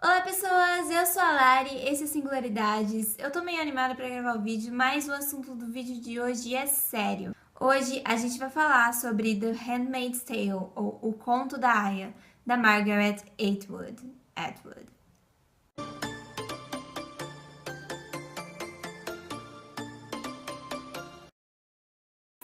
Olá pessoas, eu sou a Lari, esse é Singularidades. Eu tô meio animada pra gravar o vídeo, mas o assunto do vídeo de hoje é sério. Hoje a gente vai falar sobre The Handmaid's Tale, ou O Conto da Aia, da Margaret Atwood.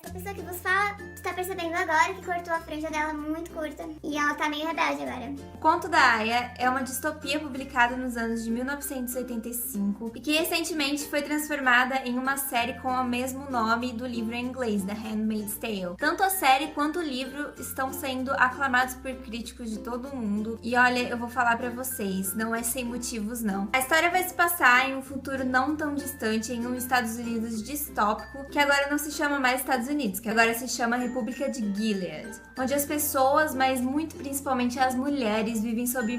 A pessoa que vos fala está percebendo agora que cortou a franja dela muito curta e ela tá meio rebelde agora. O Conto da Aia é uma distopia publicada nos anos de 1985 e que recentemente foi transformada em uma série com o mesmo nome do livro em inglês, The Handmaid's Tale. Tanto a série quanto o livro estão sendo aclamados por críticos de todo o mundo e olha, eu vou falar pra vocês, não é sem motivos não. A história vai se passar em um futuro não tão distante, em um Estados Unidos distópico, que agora não se chama mais Estados Unidos, que agora se chama República de Gilead, onde as pessoas, mas muito principalmente as mulheres, vivem sob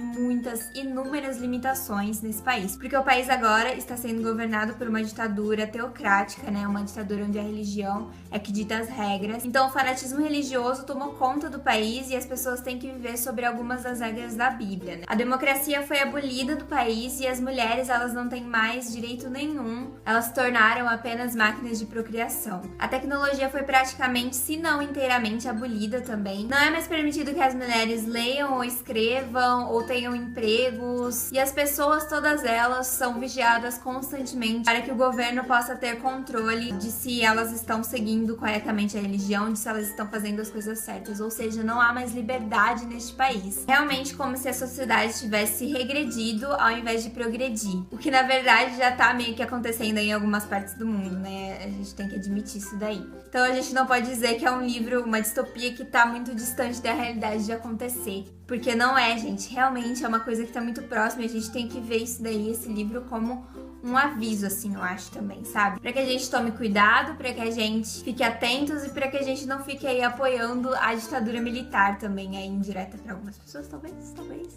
inúmeras limitações nesse país, porque o país agora está sendo governado por uma ditadura teocrática, né, uma ditadura onde a religião é que dita as regras. Então o fanatismo religioso tomou conta do país e as pessoas têm que viver sobre algumas das regras da Bíblia, né? A democracia foi abolida do país e as mulheres, elas não têm mais direito nenhum, elas se tornaram apenas máquinas de procriação. A tecnologia foi praticamente, se não inteiramente, abolida também. Não é mais permitido que as mulheres leiam ou escrevam ou tenham empregos, e as pessoas, todas elas, são vigiadas constantemente para que o governo possa ter controle de se elas estão seguindo corretamente a religião, de se elas estão fazendo as coisas certas, ou seja, não há mais liberdade neste país. Realmente como se a sociedade tivesse regredido ao invés de progredir, o que na verdade já tá meio que acontecendo em algumas partes do mundo, né? A gente tem que admitir isso daí. Então a gente não pode dizer que é um livro, uma distopia que tá muito distante da realidade de acontecer. Porque não é, gente. Realmente é uma coisa que tá muito próxima e a gente tem que ver isso daí, esse livro, como um aviso, assim, eu acho também, sabe? Pra que a gente tome cuidado, pra que a gente fique atentos e pra que a gente não fique aí apoiando a ditadura militar também, aí indireta pra algumas pessoas, talvez,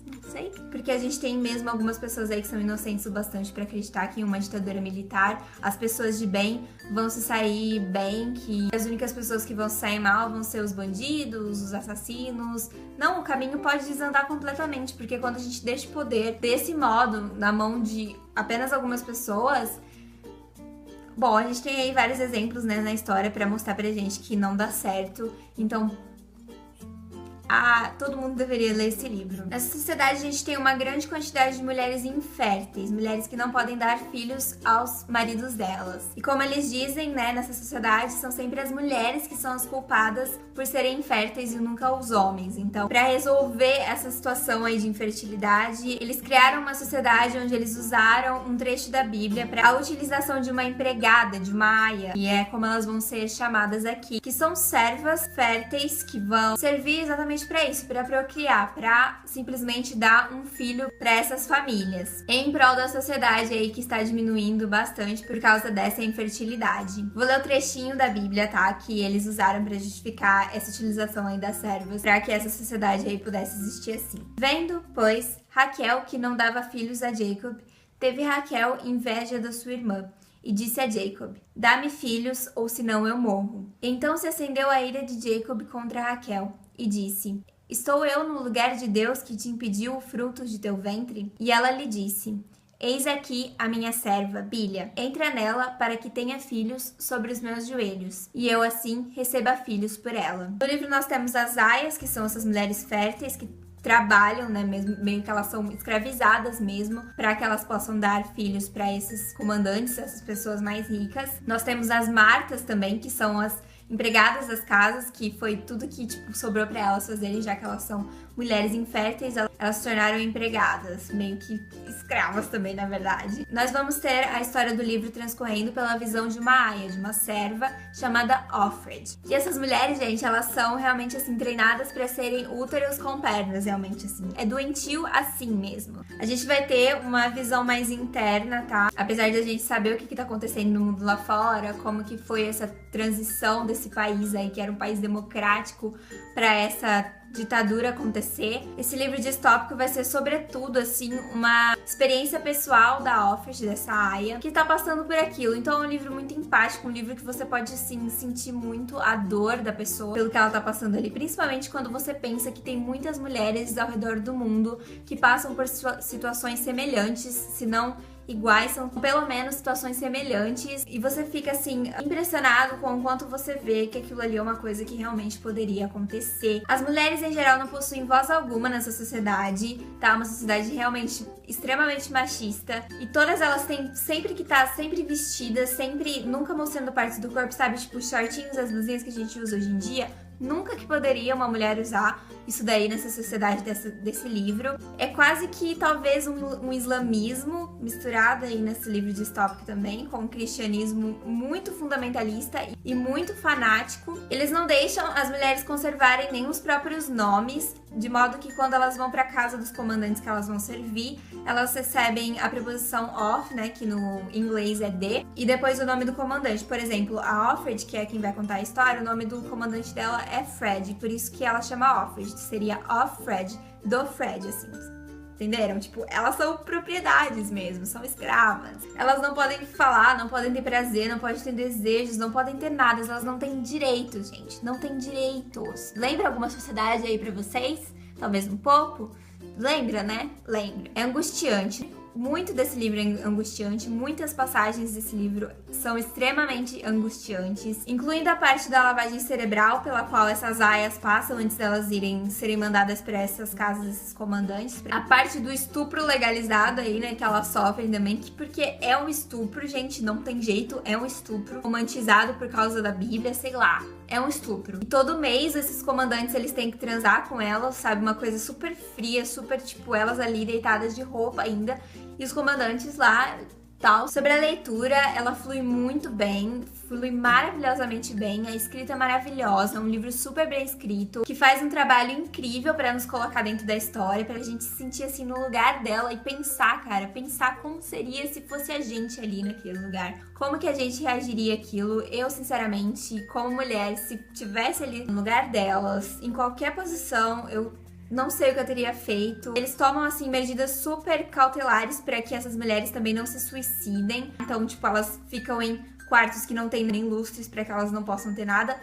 não sei. Porque a gente tem mesmo algumas pessoas aí que são inocentes o bastante pra acreditar que em uma ditadura militar as pessoas de bem vão se sair bem, que as únicas pessoas que vão se sair mal vão ser os bandidos, os assassinos. Não, o caminho pode desandar completamente, porque quando a gente deixa o poder desse modo na mão de apenas algumas pessoas, bom, a gente tem aí vários exemplos, né, na história pra mostrar pra gente que não dá certo. Então, todo mundo deveria ler esse livro. Nessa sociedade a gente tem uma grande quantidade de mulheres inférteis, mulheres que não podem dar filhos aos maridos delas. E como eles dizem, né, nessa sociedade são sempre as mulheres que são as culpadas por serem inférteis e nunca os homens. Então, para resolver essa situação aí de infertilidade, eles criaram uma sociedade onde eles usaram um trecho da Bíblia para a utilização de uma empregada, de uma aia, e é como elas vão ser chamadas aqui, que são servas férteis que vão servir exatamente para isso, para procriar, para simplesmente dar um filho para essas famílias, em prol da sociedade aí que está diminuindo bastante por causa dessa infertilidade. Vou ler o trechinho da Bíblia, tá, que eles usaram para justificar essa utilização aí das servas, para que essa sociedade aí pudesse existir assim. Vendo, pois, Raquel que não dava filhos a Jacob, teve Raquel inveja da sua irmã, e disse a Jacob: dá-me filhos, ou senão eu morro. Então se acendeu a ira de Jacob contra Raquel, e disse: estou eu no lugar de Deus que te impediu o fruto de teu ventre? E ela lhe disse: eis aqui a minha serva, Bilha, entra nela para que tenha filhos sobre os meus joelhos, e eu assim receba filhos por ela. No livro nós temos as aias, que são essas mulheres férteis que trabalham, né, mesmo, meio que elas são escravizadas mesmo, para que elas possam dar filhos para esses comandantes, essas pessoas mais ricas. Nós temos as martas também, que são as empregadas das casas, que foi tudo que tipo sobrou para elas fazerem, já que elas são mulheres inférteis, elas se tornaram empregadas, meio que escravas também, na verdade. Nós vamos ter a história do livro transcorrendo pela visão de uma aia, de uma serva chamada Offred. E essas mulheres, gente, elas são realmente assim treinadas para serem úteros com pernas, realmente assim. É doentio assim mesmo. A gente vai ter uma visão mais interna, tá? Apesar de a gente saber o que tá acontecendo no mundo lá fora, como que foi essa transição desse país aí, que era um país democrático, para essa ditadura acontecer. Esse livro distópico vai ser, sobretudo, assim, uma experiência pessoal da Offred, dessa Aya, que tá passando por aquilo. Então é um livro muito empático, um livro que você pode, assim, sentir muito a dor da pessoa pelo que ela tá passando ali, principalmente quando você pensa que tem muitas mulheres ao redor do mundo que passam por situações semelhantes, se não iguais, são pelo menos situações semelhantes, e você fica assim impressionado com o quanto você vê que aquilo ali é uma coisa que realmente poderia acontecer. As mulheres em geral não possuem voz alguma nessa sociedade, tá? Uma sociedade realmente extremamente machista, e todas elas têm sempre que estar sempre vestidas, sempre nunca mostrando partes do corpo, sabe? Tipo os shortinhos, as blusinhas que a gente usa hoje em dia. Nunca que poderia uma mulher usar isso daí nessa sociedade desse livro. É quase que talvez um islamismo misturado aí nesse livro distópico também, com um cristianismo muito fundamentalista e muito fanático. Eles não deixam as mulheres conservarem nem os próprios nomes, de modo que quando elas vão para casa dos comandantes que elas vão servir, elas recebem a preposição of, né, que no inglês é de, e depois o nome do comandante. Por exemplo, a Offred, que é quem vai contar a história, o nome do comandante dela é Fred, por isso que ela chama Offred, seria of Fred, do Fred, assim. Entenderam? Tipo, elas são propriedades mesmo, são escravas. Elas não podem falar, não podem ter prazer, não podem ter desejos, não podem ter nada. Elas não têm direitos, gente. Não têm direitos. Lembra alguma sociedade aí pra vocês? Talvez um pouco? Lembra, né? Lembra. É angustiante. Muito desse livro é angustiante, muitas passagens desse livro são extremamente angustiantes, incluindo a parte da lavagem cerebral pela qual essas aias passam antes delas serem mandadas para essas casas desses comandantes. A parte do estupro legalizado aí, né, que elas sofrem também, porque é um estupro, gente, não tem jeito, é um estupro romantizado por causa da Bíblia, sei lá. É um estupro. E todo mês esses comandantes, eles têm que transar com elas, sabe? Uma coisa super fria, super, tipo, elas ali deitadas de roupa ainda. E os comandantes lá, tal. Sobre a leitura, ela flui muito bem, flui maravilhosamente bem. A escrita é maravilhosa, é um livro super bem escrito, que faz um trabalho incrível pra nos colocar dentro da história, pra gente se sentir assim no lugar dela e pensar, cara, pensar como seria se fosse a gente ali naquele lugar. Como que a gente reagiria àquilo? Eu, sinceramente, como mulher, se tivesse ali no lugar delas, em qualquer posição, eu não sei o que eu teria feito. Eles tomam, assim, medidas super cautelares para que essas mulheres também não se suicidem. Então, tipo, elas ficam em quartos que não tem nem lustres para que elas não possam ter nada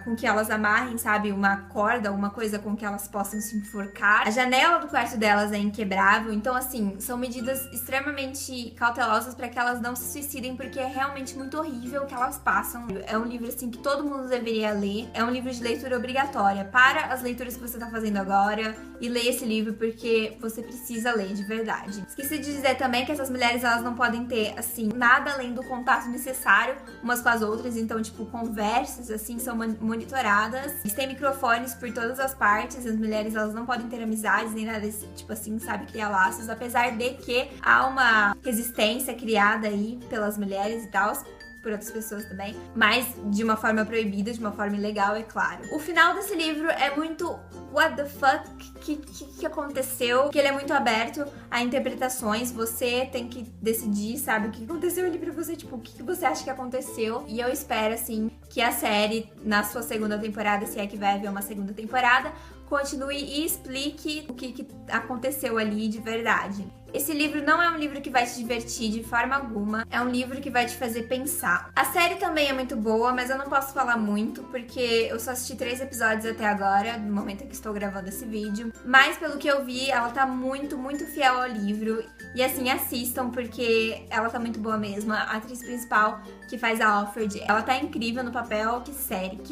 com que elas amarrem, sabe, uma corda, uma coisa com que elas possam se enforcar. A janela do quarto delas é inquebrável, então assim, são medidas extremamente cautelosas para que elas não se suicidem, porque é realmente muito horrível o que elas passam. É um livro assim que todo mundo deveria ler, é um livro de leitura obrigatória. Para as leituras que você tá fazendo agora e leia esse livro, porque você precisa ler de verdade. Esqueci de dizer também que essas mulheres, elas não podem ter, assim, nada além do contato necessário umas com as outras, então, tipo, conversas, assim, são monitoradas. Eles têm microfones por todas as partes. As mulheres, elas não podem ter amizades nem nada desse tipo assim, sabe? Criar laços. Apesar de que há uma resistência criada aí pelas mulheres e tal, por outras pessoas também, mas de uma forma proibida, de uma forma ilegal, é claro. O final desse livro é muito what the fuck, que aconteceu, que ele é muito aberto a interpretações, você tem que decidir, sabe, o que aconteceu ali pra você, tipo, o que você acha que aconteceu, e eu espero, assim, que a série, na sua segunda temporada, se é que vai haver uma segunda temporada, continue e explique o que aconteceu ali de verdade. Esse livro não é um livro que vai te divertir de forma alguma, é um livro que vai te fazer pensar. A série também é muito boa, mas eu não posso falar muito, porque eu só assisti 3 episódios até agora, no momento em que estou gravando esse vídeo. Mas pelo que eu vi, ela tá muito, muito fiel ao livro. E assim, assistam, porque ela tá muito boa mesmo. A atriz principal, que faz a Offred, ela tá incrível no papel. Que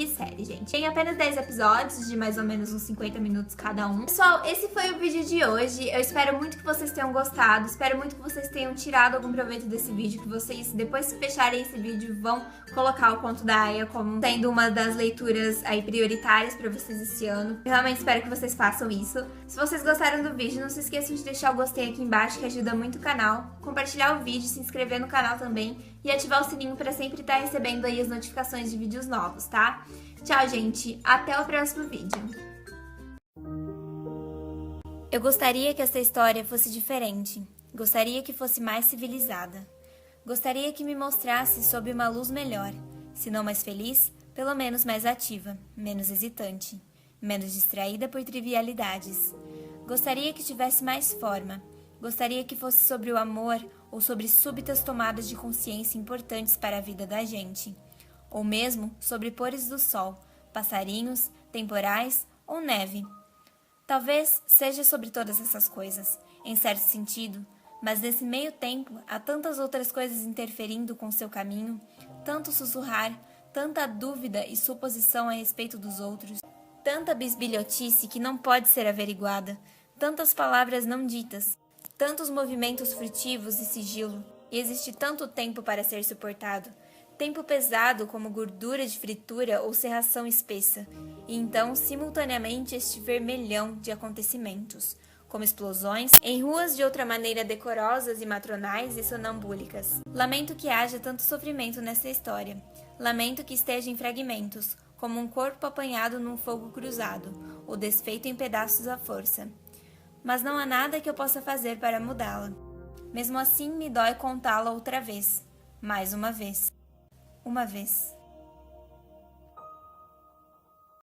série, gente. Tem apenas 10 episódios, de mais ou menos uns 50 minutos cada um. Pessoal, esse foi o vídeo de hoje. Eu espero muito que vocês tenham gostado. Espero muito que vocês tenham tirado algum proveito desse vídeo, que vocês, depois que fecharem esse vídeo, vão colocar o Conto da Aya como sendo uma das leituras aí prioritárias pra vocês esse ano. Eu realmente espero que vocês façam isso. Se vocês gostaram do vídeo, não se esqueçam de deixar o gostei aqui embaixo, que ajuda muito o canal. Compartilhar o vídeo, se inscrever no canal também e ativar o sininho pra sempre estar recebendo aí as notificações de vídeos novos, tá? Tchau, gente. Até o próximo vídeo. Eu gostaria que essa história fosse diferente. Gostaria que fosse mais civilizada. Gostaria que me mostrasse sob uma luz melhor, se não mais feliz, pelo menos mais ativa, menos hesitante. menos distraída por trivialidades. Gostaria que tivesse mais forma. Gostaria que fosse sobre o amor ou sobre súbitas tomadas de consciência importantes para a vida da gente. Ou mesmo sobre pores do sol, passarinhos, temporais ou neve. Talvez seja sobre todas essas coisas, em certo sentido, mas nesse meio tempo há tantas outras coisas interferindo com seu caminho, tanto sussurrar, tanta dúvida e suposição a respeito dos outros, tanta bisbilhotice que não pode ser averiguada, tantas palavras não ditas, tantos movimentos furtivos e sigilo, e existe tanto tempo para ser suportado, tempo pesado como gordura de fritura ou serração espessa, e então, simultaneamente, este vermelhão de acontecimentos, como explosões, em ruas de outra maneira decorosas e matronais e sonambúlicas. Lamento que haja tanto sofrimento nessa história. Lamento que esteja em fragmentos, como um corpo apanhado num fogo cruzado, ou desfeito em pedaços à força. Mas não há nada que eu possa fazer para mudá-la. Mesmo assim, me dói contá-la outra vez. Mais uma vez. Uma vez.